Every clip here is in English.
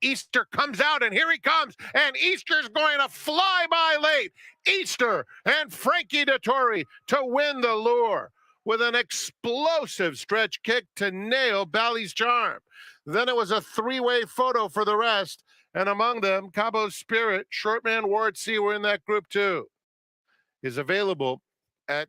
Easter comes out, and here he comes, and Easter's going to fly by late. Easter and Frankie Dettori to win the lure with an explosive stretch kick to nail Bally's charm. Then it was a three-way photo for the rest, and among them, Cabo's Spirit, Shortman, Ward C were in that group too. Is available at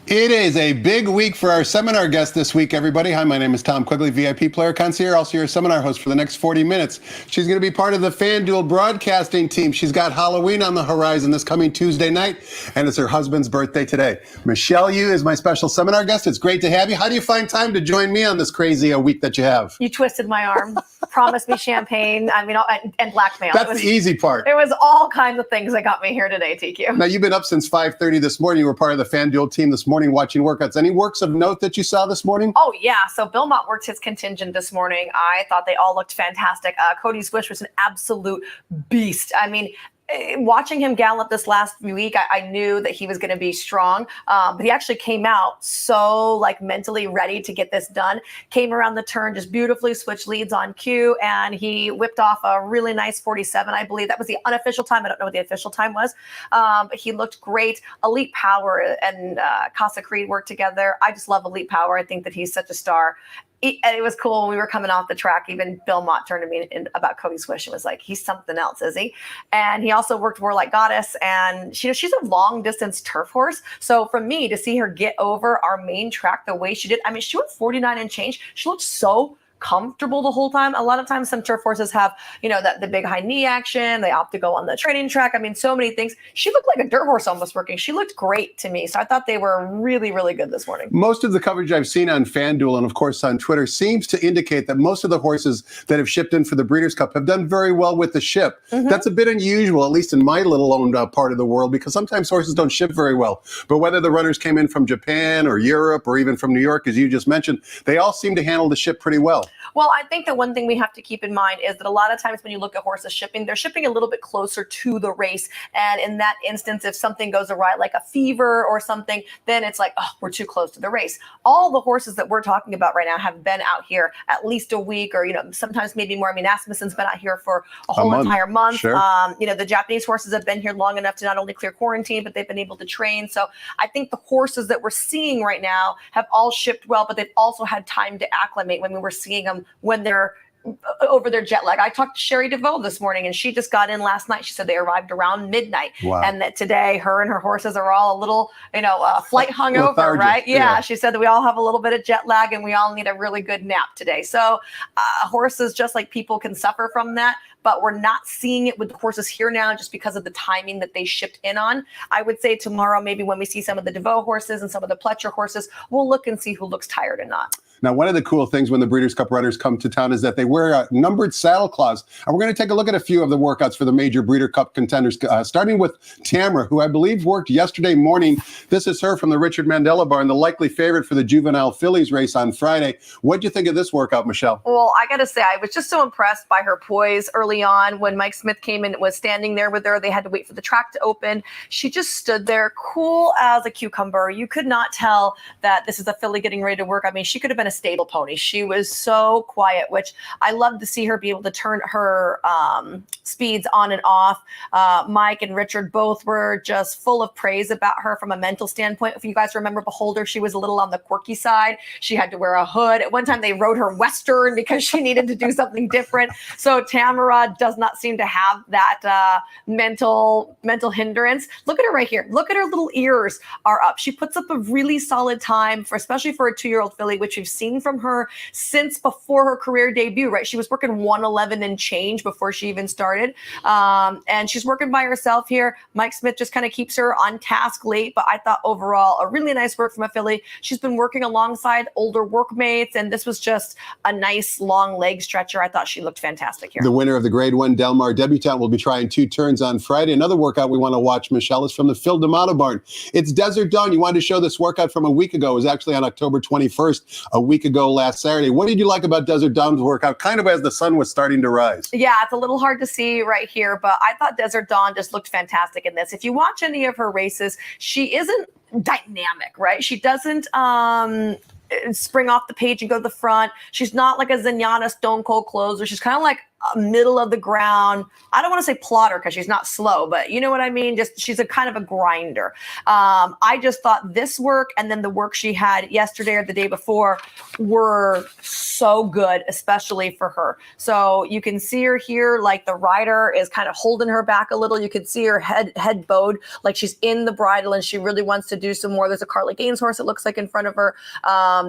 It is a big week for our seminar guest this week, everybody. Hi, my name is Tom Quigley, VIP player concierge, also your seminar host for the next 40 minutes. She's going to be part of the FanDuel broadcasting team. She's got Halloween on the horizon this coming Tuesday night, and it's her husband's birthday today. Michelle Yu is my special seminar guest. It's great to have you. How do you find time to join me on this crazy week that you have? You twisted my arm, promised me champagne, and blackmail. That's the easy part. It was all kinds of things that got me here today, TQ. Now, you've been up since 5:30 this morning. You were part of the FanDuel team this morning watching workouts. Any works of note that you saw this morning? Oh, yeah. So Bill Mott worked his contingent this morning. I thought they all looked fantastic. Cody Swish was an absolute beast. I mean, watching him gallop this last week, I knew that he was going to be strong, but he actually came out so mentally ready to get this done. Came around the turn, just beautifully switched leads on cue, and he whipped off a really nice 47. I believe that was the unofficial time. I don't know what the official time was, but he looked great. Elite Power and Casa Creed worked together. I just love Elite Power. I think that he's such a star. And it was cool when we were coming off the track. Even Bill Mott turned to me about Cody Swish and was like, he's something else, is he? And he also worked Warlike Goddess, and she's a long distance turf horse. So for me to see her get over our main track the way she did, I mean, she went 49 and change. She looked so comfortable the whole time. A lot of times some turf horses have, the big high knee action. They opt to go on the training track. I mean, so many things. She looked like a dirt horse almost working. She looked great to me. So I thought they were really, really good this morning. Most of the coverage I've seen on FanDuel and, of course, on Twitter seems to indicate that most of the horses that have shipped in for the Breeders' Cup have done very well with the ship. Mm-hmm. That's a bit unusual, at least in my little owned part of the world, because sometimes horses don't ship very well. But whether the runners came in from Japan or Europe or even from New York, as you just mentioned, they all seem to handle the ship pretty well. Well, I think that one thing we have to keep in mind is that a lot of times when you look at horses shipping, they're shipping a little bit closer to the race. And in that instance, if something goes awry, like a fever or something, then it's like, oh, we're too close to the race. All the horses that we're talking about right now have been out here at least a week, or, sometimes maybe more. I mean, Asmussen's been out here for a whole entire month. Sure. The Japanese horses have been here long enough to not only clear quarantine, but they've been able to train. So I think the horses that we're seeing right now have all shipped well, but they've also had time to acclimate when we were seeing them when they're over their jet lag. I talked to Sherry DeVoe this morning, and she just got in last night. She said they arrived around midnight. Wow. And that today her and her horses are all a little, flight hungover, lethargic, right? Yeah. She said that we all have a little bit of jet lag and we all need a really good nap today. So horses, just like people, can suffer from that, but we're not seeing it with the horses here now just because of the timing that they shipped in on. I would say tomorrow, maybe when we see some of the DeVoe horses and some of the Pletcher horses, we'll look and see who looks tired and not. Now, one of the cool things when the Breeders' Cup runners come to town is that they wear numbered saddle cloths. And we're going to take a look at a few of the workouts for the major Breeder Cup contenders, starting with Tamara, who I believe worked yesterday morning. This is her from the Richard Mandela Barn, the likely favorite for the juvenile fillies race on Friday. What do you think of this workout, Michelle? Well, I got to say, I was just so impressed by her poise early on when Mike Smith came in and was standing there with her. They had to wait for the track to open. She just stood there cool as a cucumber. You could not tell that this is a filly getting ready to work. I mean, she could have been a stable pony. She was so quiet, which I love to see her be able to turn her speeds on and off. Mike and Richard both were just full of praise about her from a mental standpoint. If you guys remember Beholder, she was a little on the quirky side. She had to wear a hood. At one time they rode her Western because she needed to do something different. So Tamara does not seem to have that mental hindrance. Look at her right here. Look at her little ears are up. She puts up a really solid time, especially for a 2-year-old filly, which we've seen from her since before her career debut, right? She was working 111 and change before she even started. And she's working by herself here. Mike Smith just kind of keeps her on task late, but I thought overall a really nice work from a filly. She's been working alongside older workmates, and this was just a nice long leg stretcher. I thought she looked fantastic here. The winner of the Grade 1 Del Mar Debutante will be trying 2 turns on Friday. Another workout we want to watch, Michelle, is from the Phil D'Amato Barn. It's Desert Dawn. You wanted to show this workout from a week ago. It was actually on October 21st, a week ago last Saturday. What did you like about Desert Dawn's workout, kind of as the sun was starting to rise? Yeah, it's a little hard to see right here, but I thought Desert Dawn just looked fantastic in this. If you watch any of her races, she isn't dynamic, right? She doesn't spring off the page and go to the front. She's not like a Zenyatta Stone Cold Closer. She's kind of like middle of the ground. I don't want to say plotter because she's not slow, but you know what I mean? Just she's a kind of a grinder. I just thought this work and then the work she had yesterday or the day before were so good, especially for her. So you can see her here, like the rider is kind of holding her back a little. You can see her head bowed, like she's in the bridle and she really wants to do some more. There's a Carly Gaines horse, it looks like, in front of her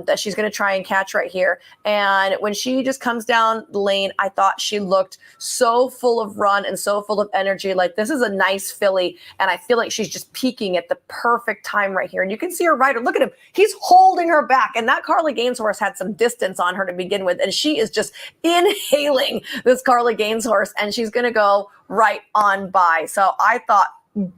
that she's going to try and catch right here. And when she just comes down the lane, I thought she looked so full of run and so full of energy. Like, this is a nice filly, and I feel like she's just peaking at the perfect time right here. And you can see her rider. Look at him. He's holding her back. And that Carly Gaines horse had some distance on her to begin with, and she is just inhaling this Carly Gaines horse, and she's going to go right on by. So I thought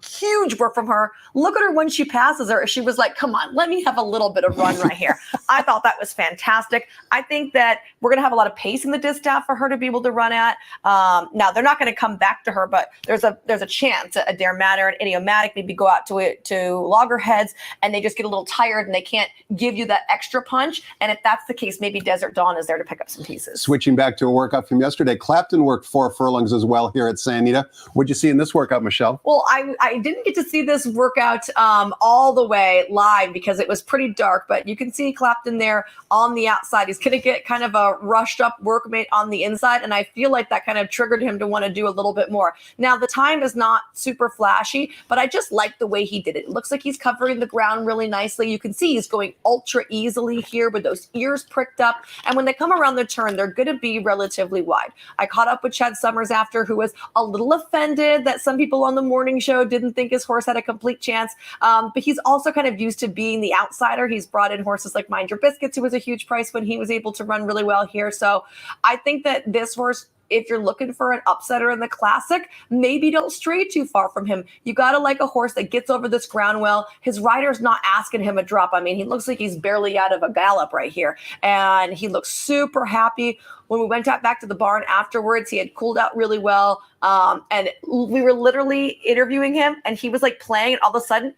huge work from her. Look at her when she passes her. She was like, come on, let me have a little bit of run right here. I thought that was fantastic. I think that we're going to have a lot of pace in the distaff for her to be able to run at. Now, they're not going to come back to her, but there's a chance a Dare Matter and Idiomatic maybe go out to loggerheads and they just get a little tired and they can't give you that extra punch. And if that's the case, maybe Desert Dawn is there to pick up some pieces. Switching back to a workout from yesterday, Clapton worked 4 furlongs as well here at San Anita. What'd you see in this workout, Michelle? Well, I didn't get to see this workout all the way live because it was pretty dark, but you can see Clapton there on the outside. He's going to get kind of a rushed up workmate on the inside, and I feel like that kind of triggered him to want to do a little bit more. Now, the time is not super flashy, but I just like the way he did it. It looks like he's covering the ground really nicely. You can see he's going ultra easily here with those ears pricked up, and when they come around the turn, they're going to be relatively wide. I caught up with Chad Summers after, who was a little offended that some people on the morning show didn't think his horse had a complete chance, but he's also kind of used to being the outsider. He's brought in horses like Mind Your Biscuits, who was a huge price when he was able to run really well here. So I think that this horse if you're looking for an upsetter in the Classic, maybe don't stray too far from him. You got to like a horse that gets over this ground well. His rider's not asking him a drop. I mean, he looks like he's barely out of a gallop right here. And he looks super happy. When we went back to the barn afterwards, he had cooled out really well. And we were literally interviewing him, and he was like playing, and all of a sudden,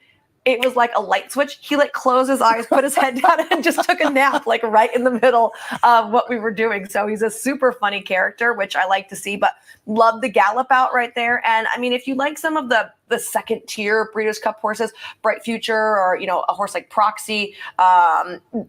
it was like a light switch. He like closed his eyes, put his head down, and just took a nap, like right in the middle of what we were doing. So he's a super funny character, which I like to see, but love the gallop out right there. And I mean, if you like some of the second tier Breeders' Cup horses, Bright Future, or, you know, a horse like Proxy,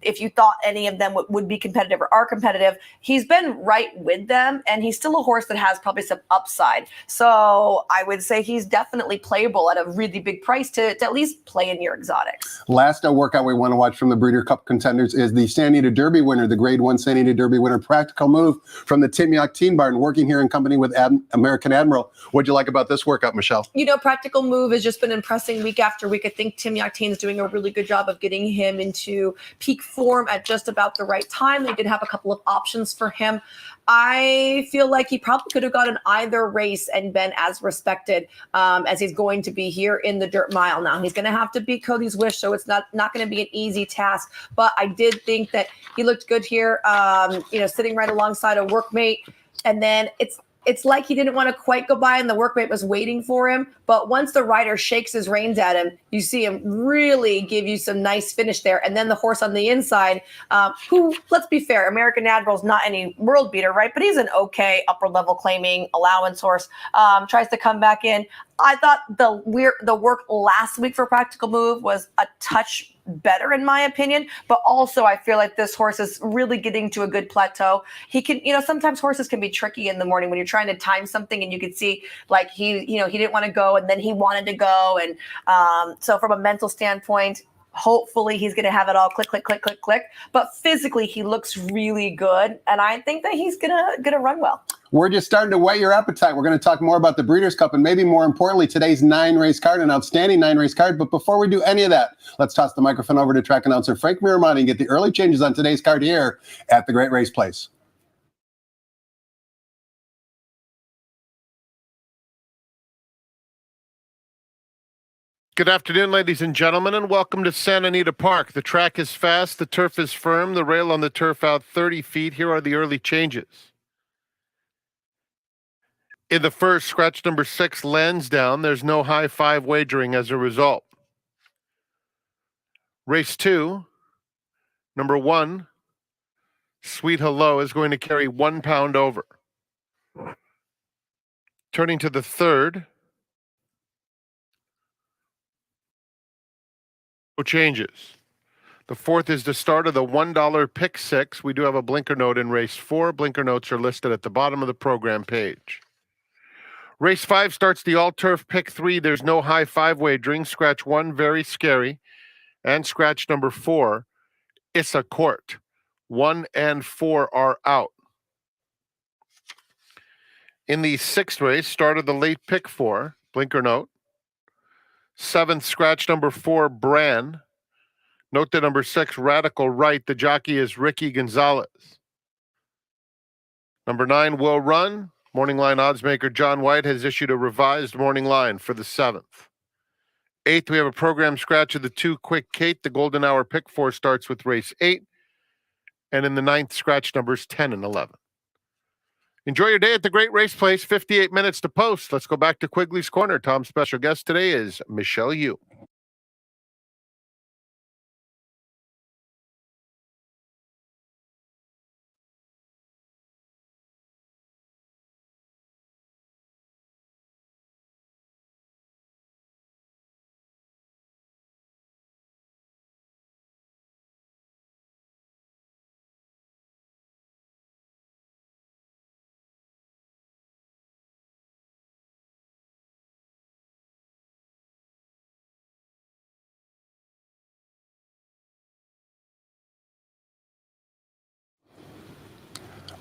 if you thought any of them would be competitive or are competitive, he's been right with them, and he's still a horse that has probably some upside. So I would say he's definitely playable at a really big price to at least play in your exotics. Last workout we want to watch from the Breeder Cup contenders is the San Anita Derby winner, the Grade 1 San Anita Derby winner, Practical Move from the Tim Yock Teen Barn, working here in company with American Admiral. What'd you like about this workout, Michelle? You know, Practical Move has just been impressing week after week. I think Tim Yock Teen is doing a really good job of getting him into peak form at just about the right time. They did have a couple of options for him. I feel like he probably could have gotten either race and been as respected as he's going to be here in the dirt mile. Now he's going to have to beat Cody's Wish, so it's not going to be an easy task. But I did think that he looked good here, you know, sitting right alongside a workmate. And then it's like he didn't want to quite go by, and the workmate was waiting for him. But once the rider shakes his reins at him, you see him really give you some nice finish there. And then the horse on the inside, who, let's be fair, American Admiral's not any world beater, right? But he's an okay upper level claiming allowance horse, tries to come back in. I thought the work last week for Practical Move was a touch better in my opinion, but also I feel like this horse is really getting to a good plateau. He can, you know, sometimes horses can be tricky in the morning when you're trying to time something, and you can see like he didn't want to go, and then he wanted to go. And so from a mental standpoint, hopefully he's going to have it all click, click, click, click, click. But physically, he looks really good, and I think that he's gonna run well. We're just starting to whet your appetite. We're going to talk more about the Breeders' Cup and maybe more importantly, today's 9-race card, an outstanding 9-race card. But before we do any of that, let's toss the microphone over to track announcer Frank Miramati and get the early changes on today's card here at the Great Race Place. Good afternoon, ladies and gentlemen, and welcome to Santa Anita Park. The track is fast, the turf is firm, the rail on the turf out 30 feet. Here are the early changes. In the first, scratch number 6, Lansdowne. There's no high 5 wagering as a result. Race 2, number 1, Sweet Hello, is going to carry 1 pound over. Turning to the third, no changes. The fourth is the start of the $1 pick 6. We do have a blinker note in race 4. Blinker notes are listed at the bottom of the program page. Race 5 starts the all-turf pick 3. There's no high 5 wagering. Scratch 1, Very Scary. And scratch number 4, Issa Court. 1 and 4 are out. In the 6th race, started the late pick 4, blinker note. 7th, scratch number 4, Bran. Note that number 6, Radical Right. The jockey is Ricky Gonzalez. Number 9, Will Run. Morning line oddsmaker John White has issued a revised morning line for the 7th. 8th, we have a program scratch of the 2, Quick Kate. The golden hour pick 4 starts with race 8. And in the 9th, scratch numbers 10 and 11. Enjoy your day at the Great Race Place. 58 minutes to post. Let's go back to Quigley's Corner. Tom's special guest today is Michelle Yu.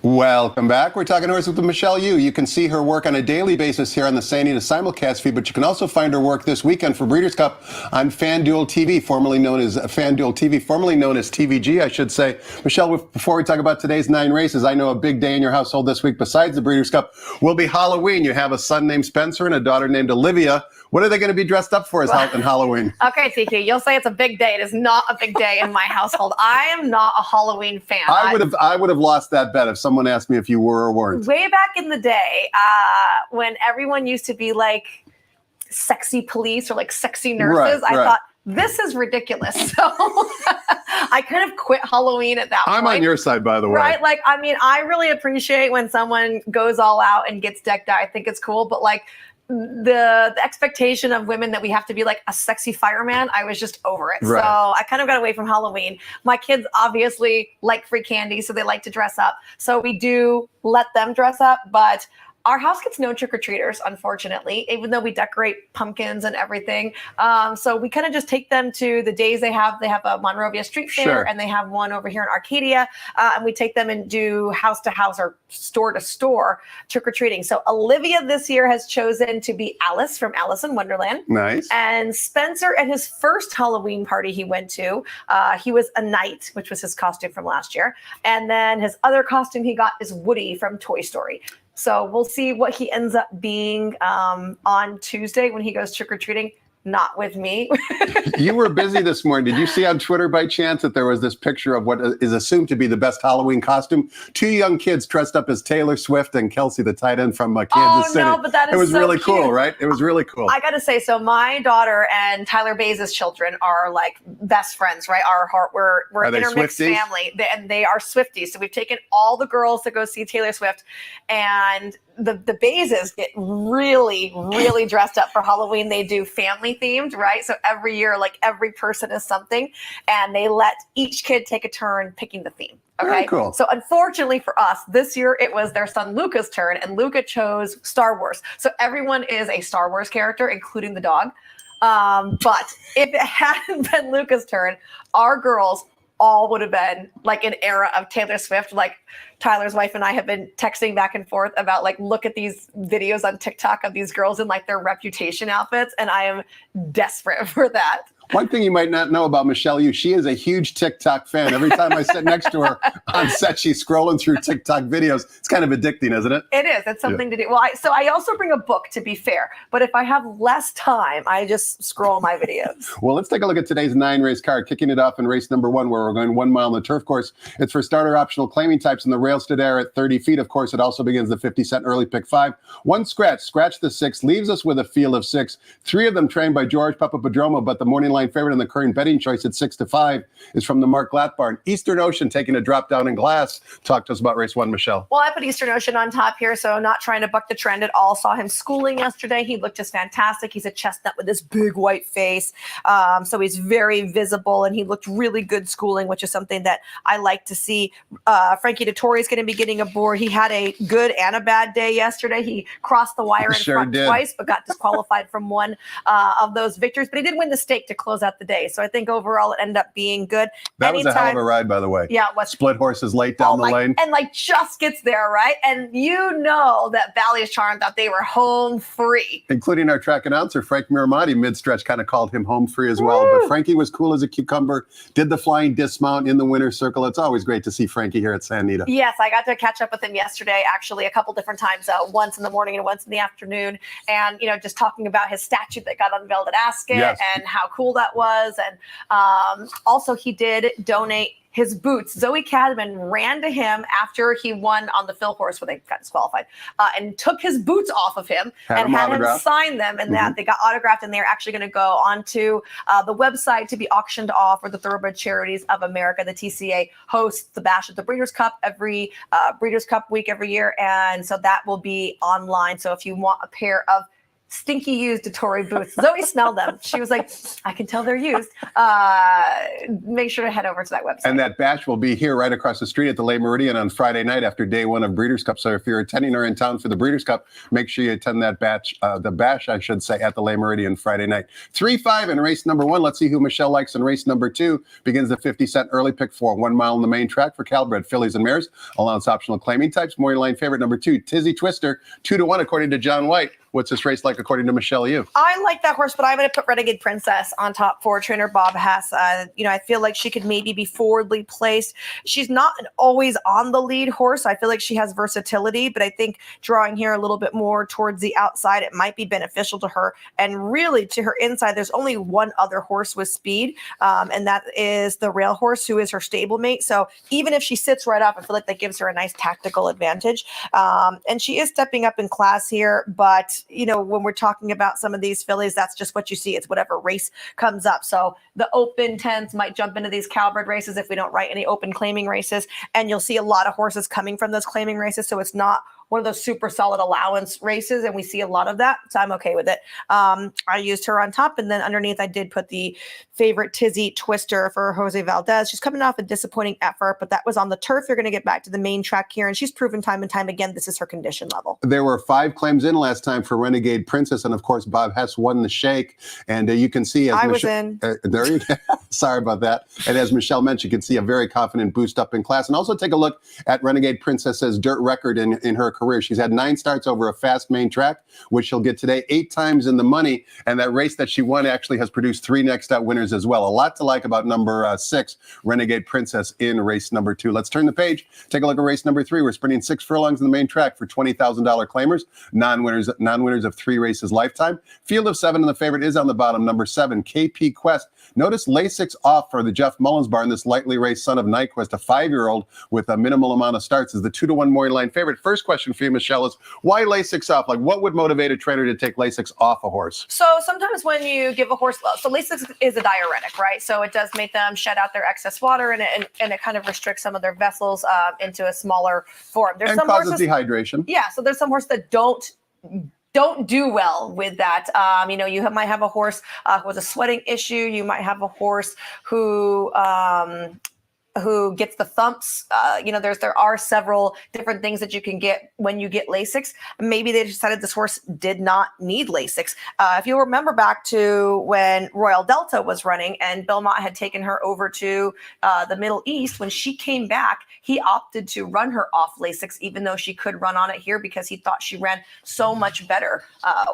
Welcome back. We're talking horses with Michelle Yu. You can see her work on a daily basis here on the Sanita simulcast feed, but you can also find her work this weekend for Breeders' Cup on FanDuel TV, formerly known as TVG, I should say. Michelle, before we talk about today's 9 races, I know a big day in your household this week besides the Breeders' Cup will be Halloween. You have a son named Spencer and a daughter named Olivia. What are they going to be dressed up for in Halloween? Okay, TQ, you'll say it's a big day. It is not a big day in my household. I am not a Halloween fan. I would have lost that bet if someone asked me if you were or weren't. Way back in the day, when everyone used to be like sexy police or like sexy nurses, I thought, this is ridiculous. So I kind of quit Halloween at that point. I'm on your side, by the way. Right? Like, I mean, I really appreciate when someone goes all out and gets decked out. I think it's cool. But like, the expectation of women that we have to be like a sexy fireman, I was just over it. Right. So I kind of got away from Halloween. My kids obviously like free candy, so they like to dress up. So we do let them dress up, but our house gets no trick-or-treaters, unfortunately, even though we decorate pumpkins and everything. So we kind of just take them to the days they have a Monrovia Street Fair, and they have one over here in Arcadia. And we take them and do house to house or store to store trick-or-treating. So Olivia this year has chosen to be Alice from Alice in Wonderland. Nice. And Spencer, at his first Halloween party he went to, he was a knight, which was his costume from last year. And then his other costume he got is Woody from Toy Story. So we'll see what he ends up being on Tuesday when he goes trick-or-treating. Not with me. You were busy this morning. Did you see on Twitter by chance that there was this picture of what is assumed to be the best Halloween costume? 2 young kids dressed up as Taylor Swift and Kelsey, the tight end from Kansas City. No, but that is It was so really cute. cool, right? It was really cool. I got to say, so my daughter and Tyler Bays' children are like best friends, right? We're an intermixed family, and they are Swifties. So we've taken all the girls to go see Taylor Swift, and the Bazes get really, really dressed up for Halloween. They do family themed, right? So every year, like every person is something, and they let each kid take a turn picking the theme. Okay. Very cool. So unfortunately for us, this year it was their son Luca's turn, and Luca chose Star Wars. So everyone is a Star Wars character, including the dog. But if it hadn't been Luca's turn, our girls all would have been like an era of Taylor Swift. Like Tyler's wife and I have been texting back and forth about like, look at these videos on TikTok of these girls in like their Reputation outfits. And I am desperate for that. One thing you might not know about Michelle Yu, she is a huge TikTok fan. Every time I sit next to her on set, she's scrolling through TikTok videos. It's kind of addicting, isn't it? It is. It's something to do. Well, so I also bring a book, to be fair. But if I have less time, I just scroll my videos. Well, let's take a look at today's 9-race card, kicking it off in race number 1, where we're going 1 mile on the turf course. It's for starter optional claiming types, and the rails to there at 30 feet. Of course, it also begins the 50-cent early pick 5. 1 scratch the 6, leaves us with a field of 6. 3 of them trained by George Papadromo, but the morning line favorite and the current betting choice at 6-5 is from the Mark Glatt barn. Eastern Ocean taking a drop down in glass. Talk to us about race 1, Michelle. Well, I put Eastern Ocean on top here, so not trying to buck the trend at all. Saw him schooling yesterday. He looked just fantastic. He's a chestnut with this big white face. So he's very visible, and he looked really good schooling, which is something that I like to see. Frankie Dettori is going to be getting aboard. He had a good and a bad day yesterday. He crossed the wire in front twice, but got disqualified from one of those victories. But he did win the stake to close out the day. So I think overall it ended up being good. That was a hell of a ride, by the way. Yeah. Split horses late down the lane. And like just gets there, right? And you know that Valley's Charm thought they were home free. Including our track announcer, Frank Miramati, mid-stretch kind of called him home free as well. But Frankie was cool as a cucumber, did the flying dismount in the winner's circle. It's always great to see Frankie here at Sanita. Yes, I got to catch up with him yesterday, actually, a couple different times, once in the morning and once in the afternoon. And, you know, just talking about his statue that got unveiled at Ascot and how cool that was. And also he did donate his boots. Zoe Cadman ran to him after he won on the Phil horse where they got disqualified and took his boots off of him and had him sign them, and that they got autographed, and they're actually going to go onto the website to be auctioned off, where the Thoroughbred Charities of America, the TCA, hosts the Bash at the Breeders' Cup every Breeders' Cup week every year. And so that will be online. So if you want a pair of stinky used Dettori boots. Zoe smelled them. She was like, I can tell they're used. Make sure to head over to that website. And that bash will be here right across the street at the Le Meridian on Friday night after day one of Breeders' Cup. So if you're attending or in town for the Breeders' Cup, make sure you attend that the bash, I should say, at the Le Meridian Friday night. 3-5 in race number 1. Let's see who Michelle likes in race number 2. Begins the 50-cent early pick 4. 1 mile on the main track for Calbred fillies and mares. Allowance optional claiming types. Morning line favorite number 2, Tizzy Twister, 2-1 according to John White. What's this race like according to Michelle? You? I like that horse, but I'm going to put Renegade Princess on top for trainer Bob Hess. I feel like she could maybe be forwardly placed. She's not an always on the lead horse. I feel like she has versatility, but I think drawing here a little bit more towards the outside, it might be beneficial to her. And really to her inside, there's only one other horse with speed, and that is the Rail Horse, who is her stablemate. So even if she sits right up, I feel like that gives her a nice tactical advantage. And she is stepping up in class here, but when we're talking about some of these fillies, that's just what you see. It's whatever race comes up. So the open 10s might jump into these Calbred races if we don't write any open claiming races. And you'll see a lot of horses coming from those claiming races. So it's not one of those super solid allowance races, and we see a lot of that, so I'm okay with it. I used her on top, and then underneath I did put the favorite Tizzy Twister for Jose Valdez. She's coming off a disappointing effort, but that was on the turf. You're going to get back to the main track here, and she's proven time and time again this is her condition level. There were 5 claims in last time for Renegade Princess, and of course Bob Hess won the shake, and you can see as I was in. There you go. Sorry about that. And as Michelle mentioned, you can see a very confident boost up in class, and also take a look at Renegade Princess's dirt record in her career. She's had 9 starts over a fast main track, which she'll get today, 8 times in the money. And that race that she won actually has produced 3 next out winners as well. A lot to like about number 6, Renegade Princess, in race number 2. Let's turn the page. Take a look at race number 3. We're sprinting 6 furlongs in the main track for $20,000 claimers, non-winners of 3 races lifetime. Field of 7, and the favorite is on the bottom, number 7, KP Quest. Notice Lasix off for the Jeff Mullins barn. This lightly raced son of Nyquist, a 5-year-old with a minimal amount of starts, is the 2-1 morning line favorite. First question for you, Michelle, is why Lasix off? Like, what would motivate a trainer to take Lasix off a horse? So sometimes when you give a horse, so Lasix is a diuretic, right? So it does make them shed out their excess water, and it kind of restricts some of their vessels into a smaller form. There's some causes horses, dehydration. Yeah, so there's some horses that don't do well with that. You might have a horse with a sweating issue. You might have a horse who gets the thumps. There are several different things that you can get when you get Lasix. Maybe they decided this horse did not need Lasix. If you remember back to when Royal Delta was running and Belmont had taken her over to the Middle East, when she came back, he opted to run her off Lasix, even though she could run on it here because he thought she ran so much better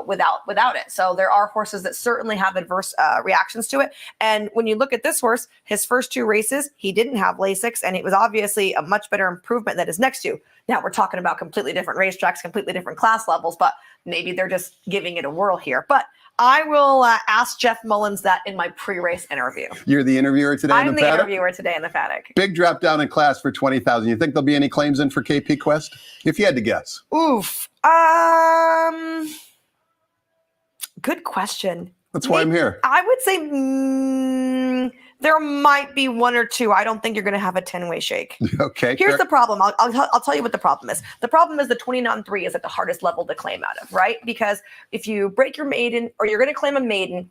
without it. So there are horses that certainly have adverse reactions to it. And when you look at this horse, his first 2 races, he didn't have Lasix, and it was obviously a much better improvement than his next 2. Now we're talking about completely different racetracks, completely different class levels, but maybe they're just giving it a whirl here. But I will ask Jeff Mullins that in my pre-race interview. You're the interviewer today in the paddock? I'm the interviewer today in the paddock. Big drop down in class for $20,000. You think there'll be any claims in for KP Quest? If you had to guess. Oof. Good question. That's why I'm here. I would say there might be 1 or 2. I don't think you're going to have a 10-way shake. Okay. Here's the problem. I'll tell you what the problem is. The problem is the 29-3 is at the hardest level to claim out of, right? Because if you break your maiden, or you're going to claim a maiden,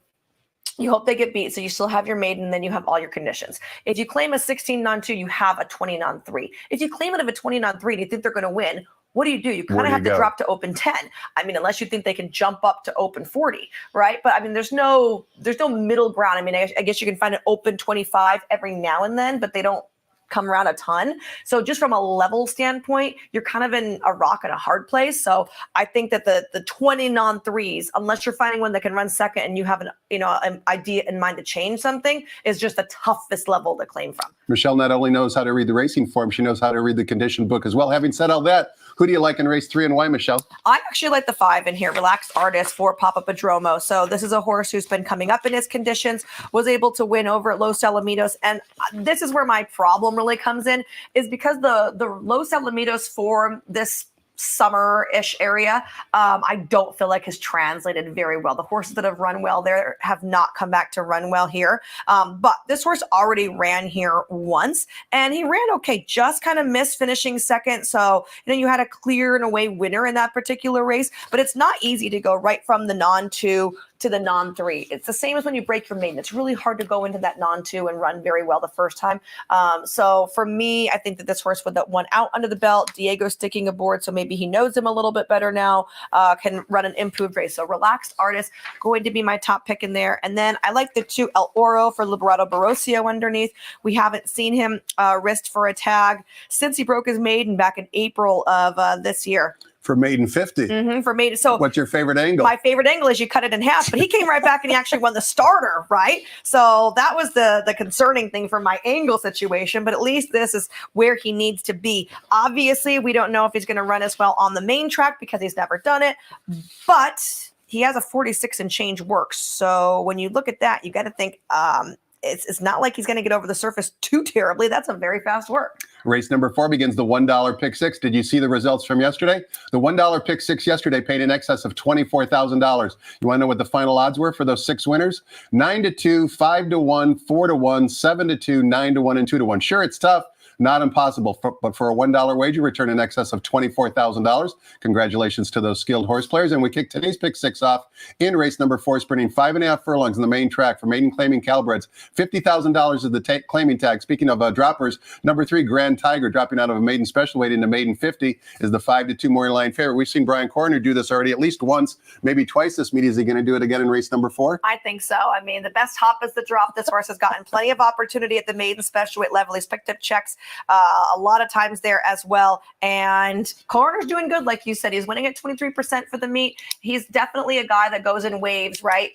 you hope they get beat, so you still have your maiden, then you have all your conditions. If you claim a 16-2, you have a 20-3. If you claim it of a 20-3 and you think they're going to win, what do? You kind of have to drop to open 10. I mean, unless you think they can jump up to open 40, right? But I mean, there's no middle ground. I mean, I guess you can find an open 25 every now and then, but they don't come around a ton. So just from a level standpoint, you're kind of in a rock and a hard place. So I think that the 20 non-3s, unless you're finding one that can run second and you have an idea in mind to change something, is just the toughest level to claim from. Michelle not only knows how to read the racing form, she knows how to read the condition book as well. Having said all that, who do you like in race 3 and why, Michelle? I actually like the 5 in here, Relaxed Artist for Papa Padromo. So this is a horse who's been coming up in his conditions, was able to win over at Los Alamitos. And this is where my problem really comes in, is because the Los Alamitos form, this summer-ish area, I don't feel like has translated very well. The horses that have run well there have not come back to run well here. But this horse already ran here once, and he ran okay, just kind of missed finishing second. So, you had a clear and away winner in that particular race, but it's not easy to go right from the non-2 to the non-3. It's the same as when you break your maiden. It's really hard to go into that non-2 and run very well the first time. So for me, I think that this horse with that one out under the belt, Diego sticking aboard, so maybe he knows him a little bit better now, can run an improved race. So Relaxed Artist going to be my top pick in there. And then I like the 2 El Oro for Liberato Barocio underneath. We haven't seen him wrist for a tag since he broke his maiden back in April of this year. For maiden 50. For maiden. So what's your favorite angle? My favorite angle is you cut it in half, but he came right back and he actually won the starter, right? So that was the concerning thing for my angle situation, but at least this is where he needs to be. Obviously, we don't know if he's going to run as well on the main track because he's never done it, but he has a 46 and change works. So when you look at that, you got to think, it's not like he's going to get over the surface too terribly. That's a very fast work. Race number 4 begins the $1 pick 6. Did you see the results from yesterday? The $1 pick 6 yesterday paid in excess of $24,000. You want to know what the final odds were for those 6 winners? 9-2, 5-1, 4-1, 7-2, 9-1, and 2-1. Sure, it's tough. Not impossible, but for a $1 wager, return in excess of $24,000. Congratulations to those skilled horse players. And we kick today's pick 6 off in race number 4, sprinting 5.5 furlongs in the main track for maiden claiming Calibreds. $50,000 is the claiming tag. Speaking of droppers, number 3, Grand Tiger, dropping out of a maiden special weight into maiden 50, is the 5-2 morning line favorite. We've seen Brian Coroner do this already at least once, maybe twice this meet. Is he going to do it again in race number 4? I think so. I mean, the best hop is the drop. This horse has gotten plenty of opportunity at the maiden special weight level. He's picked up checks a lot of times there as well. And Coroner's doing good. Like you said, he's winning at 23% for the meet. He's definitely a guy that goes in waves, right?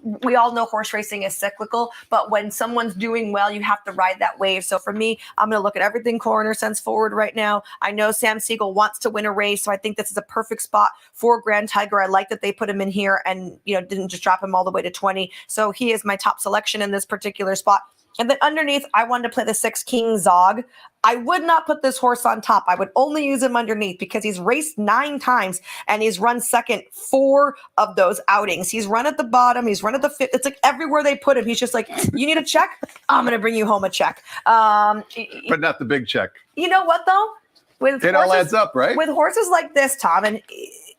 We all know horse racing is cyclical, but when someone's doing well, you have to ride that wave. So for me, I'm going to look at everything Coroner sends forward right now. I know Sam Siegel wants to win a race, so I think this is a perfect spot for Grand Tiger. I like that they put him in here and, didn't just drop him all the way to 20. So he is my top selection in this particular spot. And then underneath, I wanted to play the 6 King Zog. I would not put this horse on top. I would only use him underneath because he's raced 9 times and he's run second 4 of those outings. He's run at the bottom. He's run at the fifth. It's like everywhere they put him, he's just like, you need a check? I'm going to bring you home a check. But not the big check. You know what, though? It all adds up, right? With horses like this, Tom, and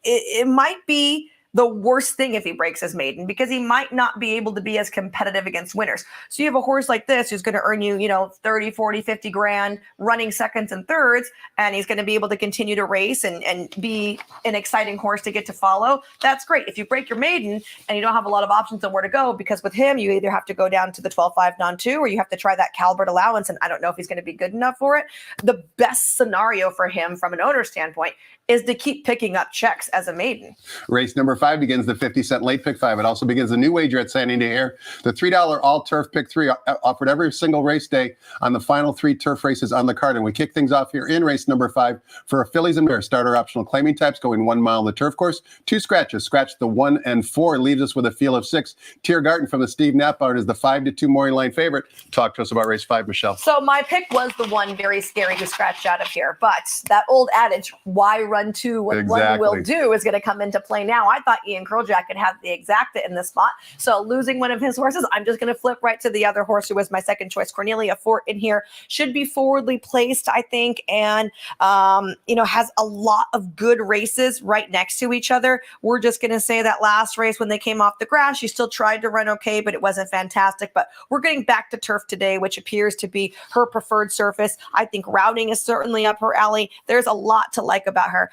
it might be the worst thing if he breaks his maiden because he might not be able to be as competitive against winners. So you have a horse like this who's going to earn you, 30, 40, 50 grand running seconds and thirds, and he's going to be able to continue to race and be an exciting horse to get to follow. That's great. If you break your maiden and you don't have a lot of options on where to go, because with him, you either have to go down to the 12-5 non-2 or you have to try that Calvert allowance, and I don't know if he's going to be good enough for it. The best scenario for him from an owner standpoint is to keep picking up checks as a maiden. Race number 5 begins the 50-cent late pick 5. It also begins the new wager at San Diego. The $3 all turf pick 3 offered every single race day on the final 3 turf races on the card. And we kick things off here in race number 5 for a fillies and bears. Starter optional claiming types going 1 mile on the turf course. 2 scratches. Scratch the 1 and 4 leaves us with a field of 6. Tiergarten from the Steve Knapp barn is the 5-2 morning line favorite. Talk to us about race 5, Michelle. So my pick was the one very scary who scratched out of here. But that old adage, why run 2 when one will do, is going to come into play now. I thought Ian Curljack could have the exacta in this spot. So losing one of his horses, I'm just going to flip right to the other horse who was my second choice. Cornelia Fort in here should be forwardly placed, I think, and has a lot of good races right next to each other. We're just going to say that last race when they came off the grass, she still tried to run okay, but it wasn't fantastic. But we're getting back to turf today, which appears to be her preferred surface. I think routing is certainly up her alley. There's a lot to like about her.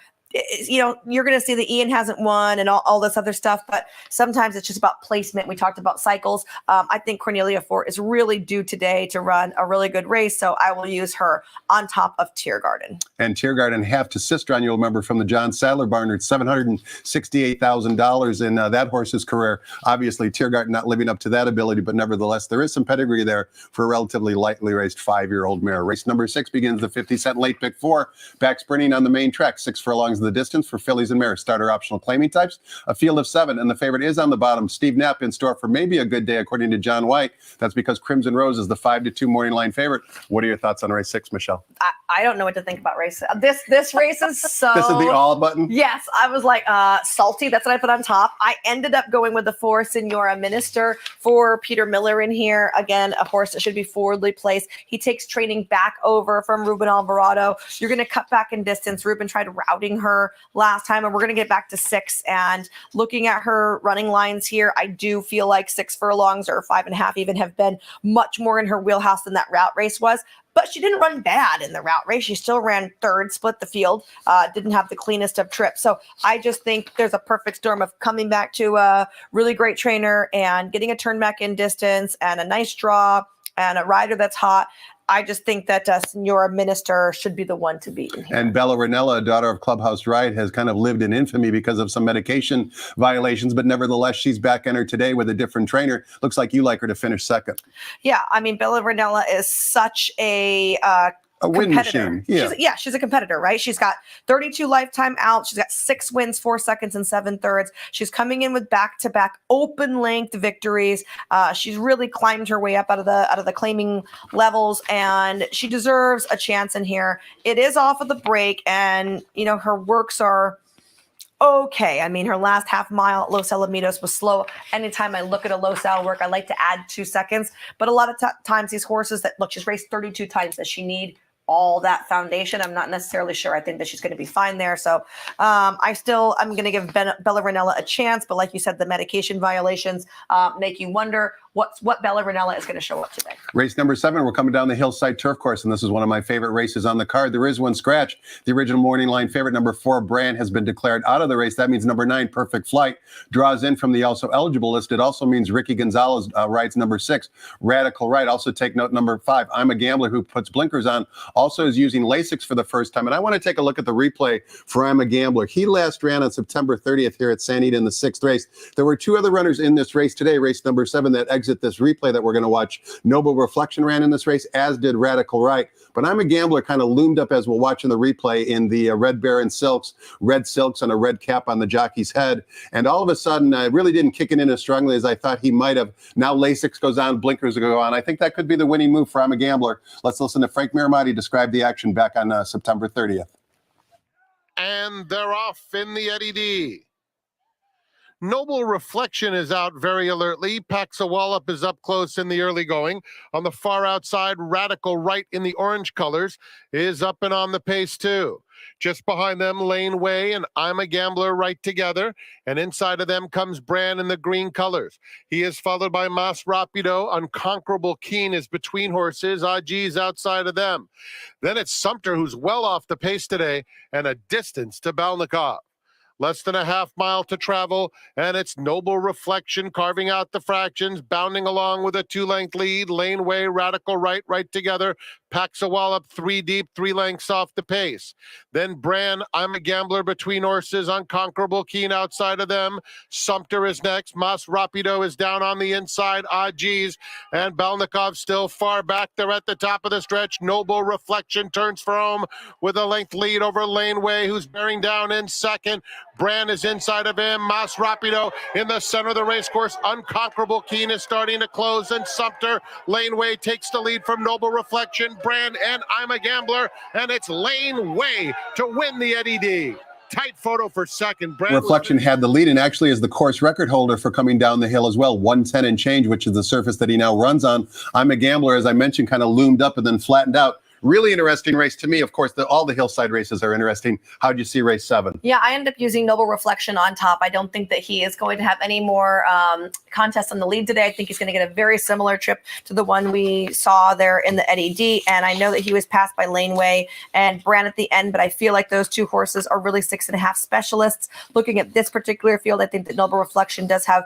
You're going to see that Ian hasn't won and all this other stuff, but sometimes it's just about placement. We talked about cycles. I think Cornelia Fort is really due today to run a really good race, so I will use her on top of Tiergarten. And Tiergarten half to Sistron, you'll remember from the John Sadler barn, it's $768,000 in that horse's career. Obviously, Tiergarten not living up to that ability, but nevertheless, there is some pedigree there for a relatively lightly raced 5-year-old mare. Race number 6 begins the 50-cent late pick 4. Back sprinting on the main track, 6 furlongs of the distance for fillies and mares. Starter optional claiming types, a field of 7, and the favorite is on the bottom. Steve Knapp in store for maybe a good day, according to John White. That's because Crimson Rose is the 5-2 morning line favorite. What are your thoughts on race 6, Michelle? I don't know what to think about race. This race is so. This is the all button? Yes, I was like salty. That's what I put on top. I ended up going with the 4 Senora Minister for Peter Miller in here. Again, a horse that should be forwardly placed. He takes training back over from Ruben Alvarado. You're going to cut back in distance. Ruben tried routing her last time, and we're going to get back to 6. And looking at her running lines here, I do feel like 6 furlongs or 5.5 even have been much more in her wheelhouse than that route race was. But she didn't run bad in the route race. She still ran 3rd, split the field, didn't have the cleanest of trips. So I just think there's a perfect storm of coming back to a really great trainer and getting a turn back in distance and a nice draw and a rider that's hot. I just think that Senora Minister should be the one to beat. And Bella Ranella, daughter of Clubhouse Ride, has kind of lived in infamy because of some medication violations, but nevertheless, she's back entered today with a different trainer. Looks like you like her to finish 2nd. Yeah, I mean, Bella Ranella is such a win machine. Yeah. She's a competitor, right? She's got 32 lifetime outs. She's got 6 wins, 4 seconds, and 7/3. She's coming in with back-to-back open length victories. She's really climbed her way up out of the claiming levels, and she deserves a chance in here. It is off of the break, and her works are okay. I mean, her last half mile at Los Alamitos was slow. Anytime I look at a Los Al work, I like to add 2 seconds. But a lot of times these horses she's raced 32 times. Does she need all that foundation? I'm not necessarily sure. I think that she's going to be fine there. So I'm going to give Bella Ranella a chance. But like you said, the medication violations make you wonder what Bella Ranella is going to show up today. Race number 7, we're coming down the Hillside Turf Course, and this is one of my favorite races on the card. There is one scratch. The original morning line favorite, number 4, Brand, has been declared out of the race. That means number 9, Perfect Flight, draws in from the also eligible list. It also means Ricky Gonzalez rides number 6, Radical Right. Also take note, number 5, I'm a Gambler, who puts blinkers on, also is using Lasix for the first time. And I want to take a look at the replay for I'm a Gambler. He last ran on September 30th here at San Ida in the 6th race. There were 2 other runners in this race today, race number 7, that exit this replay that we're going to watch. Noble Reflection ran in this race, as did Radical Right. But I'm a Gambler kind of loomed up as we'll watch in the replay in the Red Baron silks, red silks and a red cap on the jockey's head. And all of a sudden, I really didn't kick it in as strongly as I thought he might have. Now Lasix goes on, blinkers go on. I think that could be the winning move for I'm a Gambler. Let's listen to Frank Miramati describe the action back on September 30th. And they're off in the Eddie D. Noble Reflection is out very alertly. Paxawallop is up close in the early going. On the far outside, Radical Right in the orange colors is up and on the pace too. Just behind them, Lane Way and I'm a Gambler right together. And inside of them comes Brand in the green colors. He is followed by Mas Rapido. Unconquerable Keen is between horses. Aji's outside of them. Then it's Sumter, who's well off the pace today, and a distance to Balnikov. Less than a half mile to travel, and it's Noble Reflection carving out the fractions, bounding along with a 2-length lead. Lane Way, Radical Right together. Paxawallop 3 deep, 3 lengths off the pace. Then Brand, I'm a Gambler between horses. Unconquerable Keen outside of them. Sumter is next. Mas Rapido is down on the inside. Geez. And Balnikov still far back. They're at the top of the stretch. Noble Reflection turns for home with a length lead over Lane Way, who's bearing down in second. Brand is inside of him. Mas Rapido in the center of the race course. Unconquerable Keen is starting to close, and Sumter. Lane Way takes the lead from Noble Reflection, Brand, and I'm a Gambler, and it's Lane Way to win the Eddie D. Tight photo for second. Brand Reflection had the lead and actually is the course record holder for coming down the hill as well. 110 and change, which is the surface that he now runs on. I'm a Gambler, as I mentioned, kind of loomed up and then flattened out. Really interesting race to me. Of course, all the hillside races are interesting. How'd you see race 7? Yeah, I ended up using Noble Reflection on top. I don't think that he is going to have any more contests on the lead today. I think he's going to get a very similar trip to the one we saw there in the Eddie D. And I know that he was passed by Lane Way and Brand at the end, but I feel like those 2 horses are really 6.5 specialists. Looking at this particular field, I think that Noble Reflection does have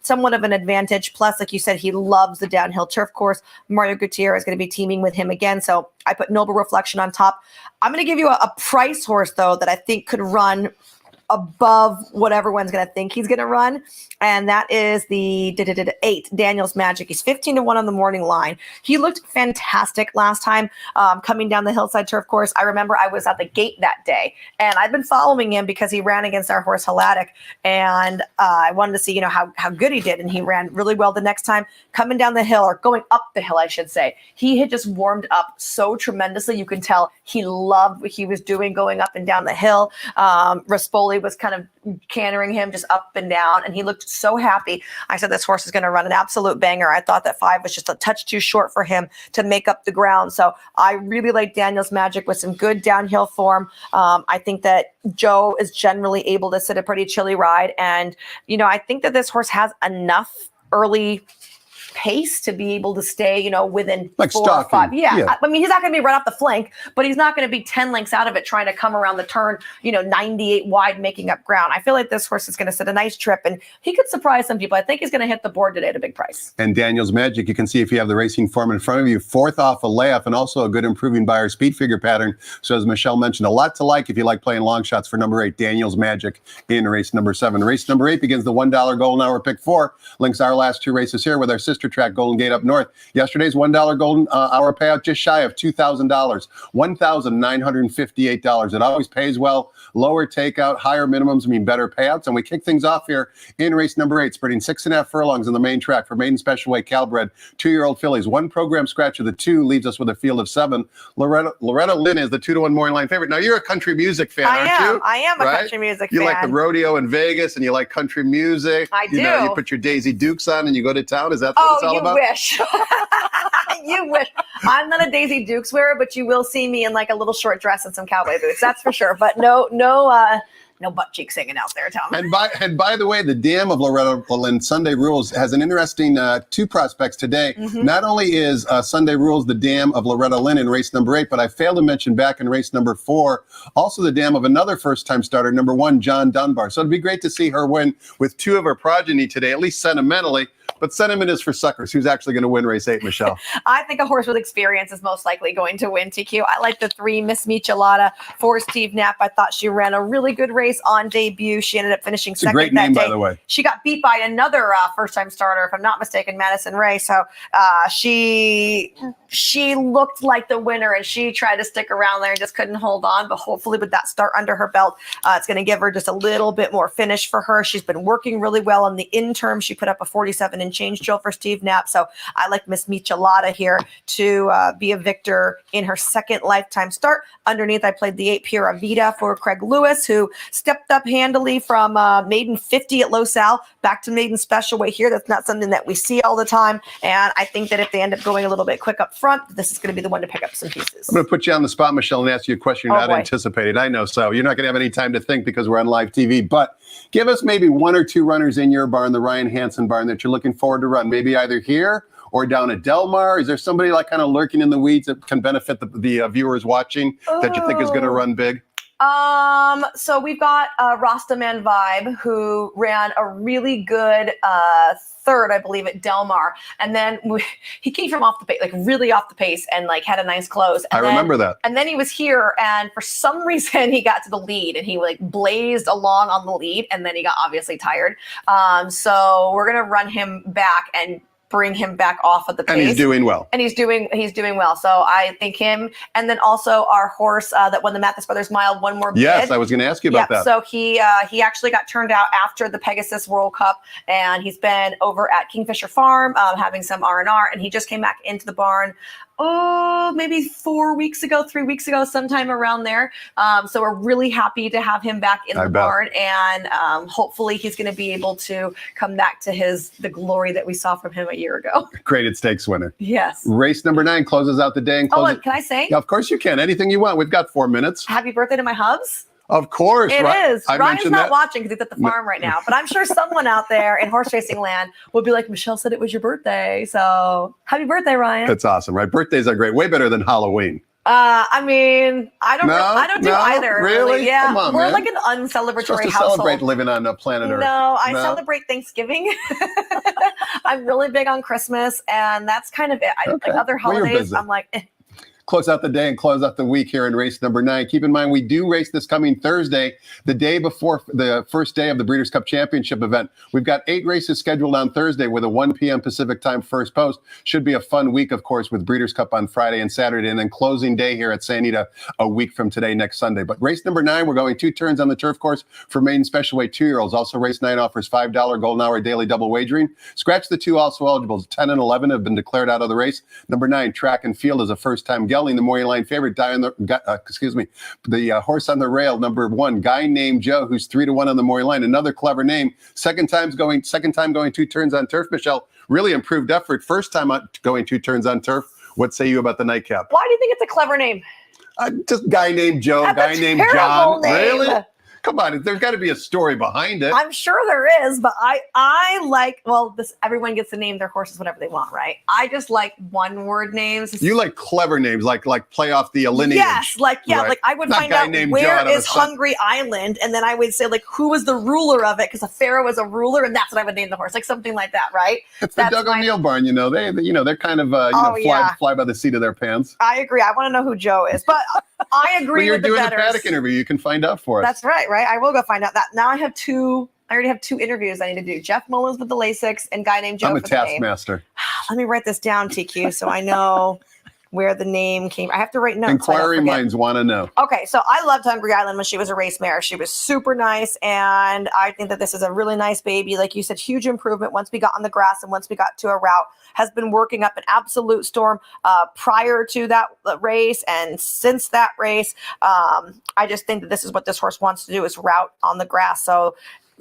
somewhat of an advantage. Plus, like you said, he loves the downhill turf course. Mario Gutierrez is going to be teaming with him again. So I put Noble Reflection on top. I'm going to give you a price horse, though, that I think could run above what everyone's going to think he's going to run. And that is the 8, Daniels Magic. He's 15-1 on the morning line. He looked fantastic last time coming down the hillside turf course. I remember I was at the gate that day, and I've been following him because he ran against our horse Halatic, and I wanted to see, how good he did, and he ran really well the next time. Coming down the hill, or going up the hill, I should say, he had just warmed up so tremendously. You can tell he loved what he was doing going up and down the hill. Rispoli was kind of cantering him just up and down, and he looked so happy. I said this horse is going to run an absolute banger. I thought that 5 was just a touch too short for him to make up the ground. So I really like Daniel's Magic with some good downhill form. I think that Joe is generally able to sit a pretty chilly ride. And, I think that this horse has enough early pace to be able to stay, within like 4 stalking. or 5. Yeah. I mean, he's not going to be right off the flank, but he's not going to be 10 lengths out of it trying to come around the turn, 98 wide, making up ground. I feel like this horse is going to set a nice trip, and he could surprise some people. I think he's going to hit the board today at a big price. And Daniel's Magic, you can see if you have the racing form in front of you, 4th off a layoff, and also a good improving by our speed figure pattern. So as Michelle mentioned, a lot to like if you like playing long shots for number 8, Daniel's Magic, in race number 7. Race number 8 begins the $1 Golden Hour pick 4. Links our last 2 races here with our sister track, Golden Gate up north. Yesterday's $1 Golden Hour payout just shy of $2,000, $1,958. It always pays well. Lower takeout, higher minimums mean better payouts. And we kick things off here in race number 8, sprinting 6.5 furlongs on the main track for maiden special weight Calbred 2-year-old fillies. 1 program scratch of the 2 leaves us with a field of 7. Loretta Lynn is the 2-1 morning line favorite. Now, you're a country music fan, aren't you? I am a country music fan. You like the rodeo in Vegas, and you like country music. I do. You put your Daisy Dukes on and you go to town. Is that what it's all about? Oh, you wish. You wish. I'm not a Daisy Dukes wearer, but you will see me in like a little short dress and some cowboy boots. That's for sure. But no butt cheek singing out there, Tom. And by the way, the dam of Loretta Lynn, Sunday Rules, has an interesting 2 prospects today. Mm-hmm. Not only is Sunday Rules the dam of Loretta Lynn in race number 8, but I failed to mention back in race number 4, also the dam of another first-time starter, number 1, John Dunbar. So it'd be great to see her win with 2 of her progeny today, at least sentimentally. But sentiment is for suckers. Who's actually going to win race 8, Michelle? I think a horse with experience is most likely going to win, TQ. I like the 3, Miss Michelada, for Steve Knapp. I thought she ran a really good race on debut. She ended up finishing second that day. It's a great name, by the way. She got beat by another first-time starter, if I'm not mistaken, Madison Ray. So she looked like the winner, and she tried to stick around there and just couldn't hold on. But hopefully with that start under her belt, it's going to give her just a little bit more finish for her. She's been working really well on the interim. She put up a 47 and change Jill for Steve Knapp. So I like Miss Michelada here to be a victor in her second lifetime start. Underneath, I played the 8 Pura Vida for Craig Lewis, who stepped up handily from maiden 50 at Los Al back to maiden special weight here. That's not something that we see all the time. And I think that if they end up going a little bit quick up front, this is going to be the one to pick up some pieces. I'm going to put you on the spot, Michelle, and ask you a question you're not anticipating. I know so. You're not going to have any time to think because we're on live TV. But give us maybe 1 or 2 runners in your barn, the Ryan Hansen barn, that you're looking forward to run. Maybe either here or down at Del Mar. Is there somebody like kind of lurking in the weeds that can benefit the viewers watching that you think is going to run big? So we've got Rastaman Vibe, who ran a really good third, I believe, at Del Mar, and then he came from off the pace, like really off the pace, and like had a nice close. And I remember that. And then he was here, and for some reason he got to the lead, and he like blazed along on the lead, and then he got obviously tired. So we're gonna run him back and bring him back off of the pace. And he's doing well. And he's doing well. So I think him, and then also our horse that won the Mathis Brothers Mile, One More Bid. Yes, I was going to ask you about that. So he actually got turned out after the Pegasus World Cup, and he's been over at Kingfisher Farm having some R&R, and he just came back into the barn maybe 3 weeks ago, sometime around there. So we're really happy to have him back in the barn, and hopefully he's going to be able to come back to the glory that we saw from him a year ago. Graded stakes winner. Yes. Race number 9 closes out the day. And and can I say? Yeah, of course you can. Anything you want. We've got 4 minutes. Happy birthday to my hubs. Of course. It is. Ryan's not watching because he's at the farm right now, but I'm sure someone out there in horse racing land would be like, Michelle said it was your birthday. So happy birthday, Ryan. That's awesome, right? Birthdays are great. Way better than Halloween. I mean, I don't do either. Really? Yeah. Come on, we're man. like an uncelebratory supposed to household. Celebrate living on planet Earth. No, I celebrate Thanksgiving. I'm really big on Christmas, and that's kind of it. Like other holidays, I'm like, close out the day and close out the week here in race number 9. Keep in mind, we do race this coming Thursday, the day before the first day of the Breeders' Cup Championship event. We've got 8 races scheduled on Thursday with a 1 p.m. Pacific time first post. Should be a fun week, of course, with Breeders' Cup on Friday and Saturday, and then closing day here at San Anita a week from today, next Sunday. But race number 9, we're going 2 turns on the turf course for maiden special weight 2-year-olds. Also, race 9 offers $5 golden hour daily double wagering. Scratch the 2 also eligible. 10 and 11 have been declared out of the race. Number 9, track and field, is a first-time gelding. The morning line favorite, the horse on the rail, number 1, Guy Named Joe, who's 3-1 on the morning line. Another clever name. Second time going 2 turns on turf. Michelle, really improved effort. First time going 2 turns on turf. What say you about the nightcap? Why do you think it's a clever name? Just Guy Named Joe, That's Guy a Named terrible John. name. Really? Come on, there's got to be a story behind it. I'm sure there is, but I like, well, this, everyone gets to name their horses whatever they want, right? I just like one-word names. You like clever names, like play off the lineage. Yes, right. Like I would find out where is Hungry Island, and then I would say like who was the ruler of it, because a pharaoh was a ruler, and that's what I would name the horse, like something like that, right? It's the Doug O'Neill barn, they're kind of fly by the seat of their pants. I agree. I want to know who Joe is, but I agree with the bettors. You're doing a paddock interview. You can find out for us. That's right. I will go find out that. Now I already have 2 interviews I need to do. Jeff Mullins with the Lasix and Guy Named Joe. I'm a taskmaster. Let me write this down, TQ, so I know where the name came. I have to write notes. Inquiry minds want to know. Okay, so I loved Hungry Island when she was a race mare. She was super nice, and I think that this is a really nice baby. Like you said, huge improvement once we got on the grass and once we got to a route. Has been working up an absolute storm prior to that race and since that race. I just think that this is what this horse wants to do, is route on the grass. So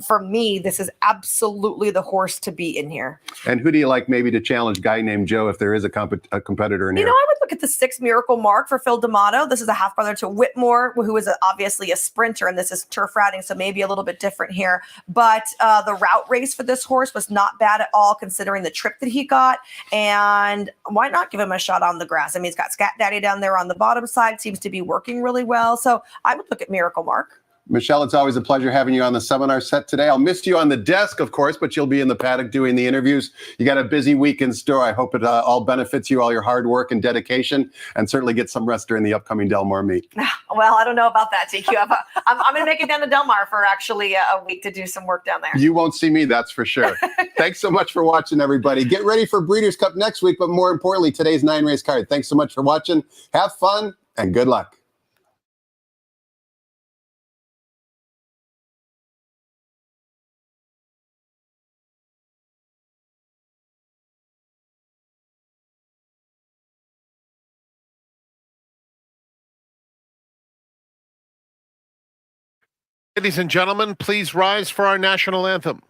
for me, this is absolutely the horse to be in here. And who do you like maybe to challenge Guy Named Joe if there is a competitor in here? I would look at the 6 Miracle Mark for Phil D'Amato. This is a half brother to Whitmore, who is obviously a sprinter, and this is turf routing, so maybe a little bit different here. But the route race for this horse was not bad at all, considering the trip that he got. And why not give him a shot on the grass? I mean, he's got Scat Daddy down there on the bottom side, seems to be working really well. So I would look at Miracle Mark. Michelle, it's always a pleasure having you on the seminar set today. I'll miss you on the desk, of course, but you'll be in the paddock doing the interviews. You got a busy week in store. I hope it all benefits you, all your hard work and dedication, and certainly get some rest during the upcoming Del Mar meet. Well, I don't know about that, TQ. I'm going to make it down to Del Mar for actually a week to do some work down there. You won't see me, that's for sure. Thanks so much for watching, everybody. Get ready for Breeders' Cup next week, but more importantly, today's 9-race card. Thanks so much for watching. Have fun and good luck. Ladies and gentlemen, please rise for our national anthem.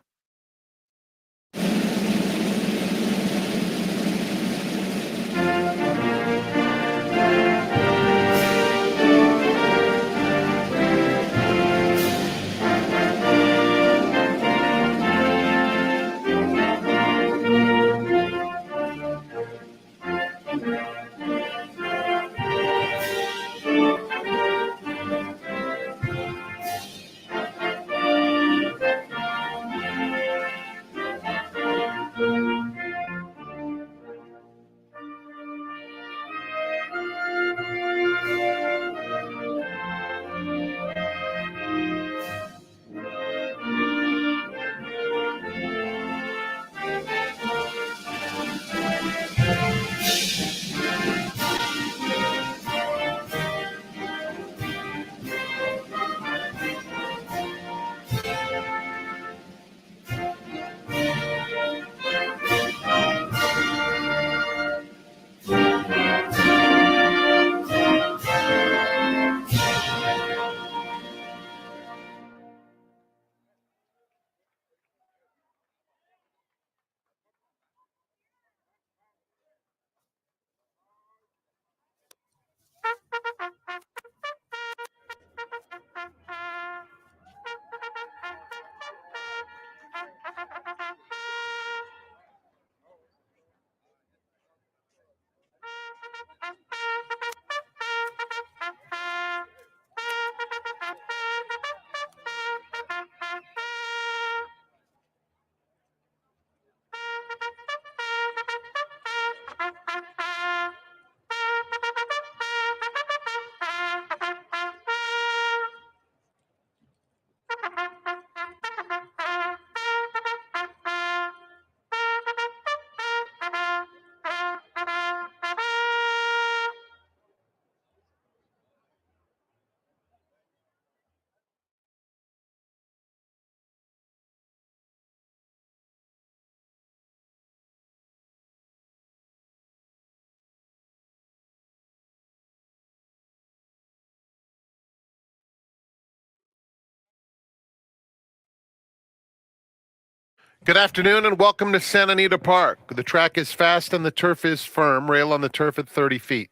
Good afternoon and welcome to Santa Anita Park. The track is fast and the turf is firm. Rail on the turf at 30 feet.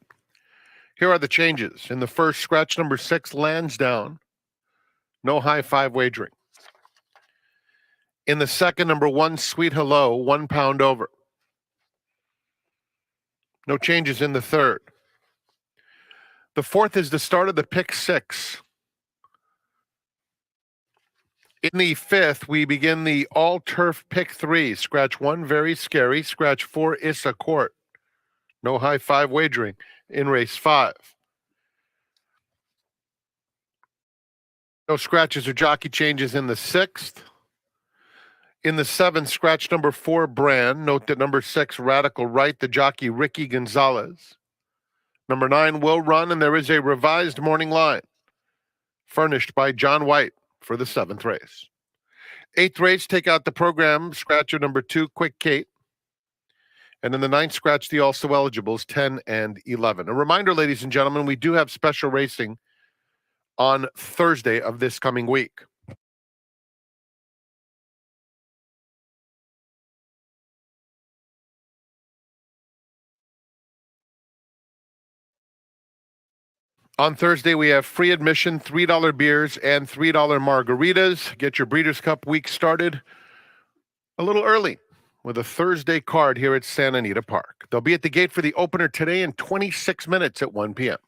Here are the changes. In the first, scratch number 6, Lansdowne. No high 5 wagering. In the second, number 1, Sweet Hello, 1 pound over. No changes in the third. The fourth is the start of the pick 6. In the fifth, we begin the all-turf pick 3. Scratch 1, Very Scary. Scratch 4, Issa Court. No high 5 wagering in race 5. No scratches or jockey changes in the 6th. In the 7th, scratch number 4, Brand. Note that number 6, Radical Right, the jockey Ricky Gonzalez. Number 9 will run, and there is a revised morning line furnished by John White for the 7th race. 8th race, take out the program, scratcher number 2, Quick Kate. And in the 9th, scratch the also eligibles, 10 and 11. A reminder, ladies and gentlemen, we do have special racing on Thursday of this coming week. On Thursday, we have free admission, $3 beers, and $3 margaritas. Get your Breeders' Cup week started a little early with a Thursday card here at Santa Anita Park. They'll be at the gate for the opener today in 26 minutes at 1 p.m.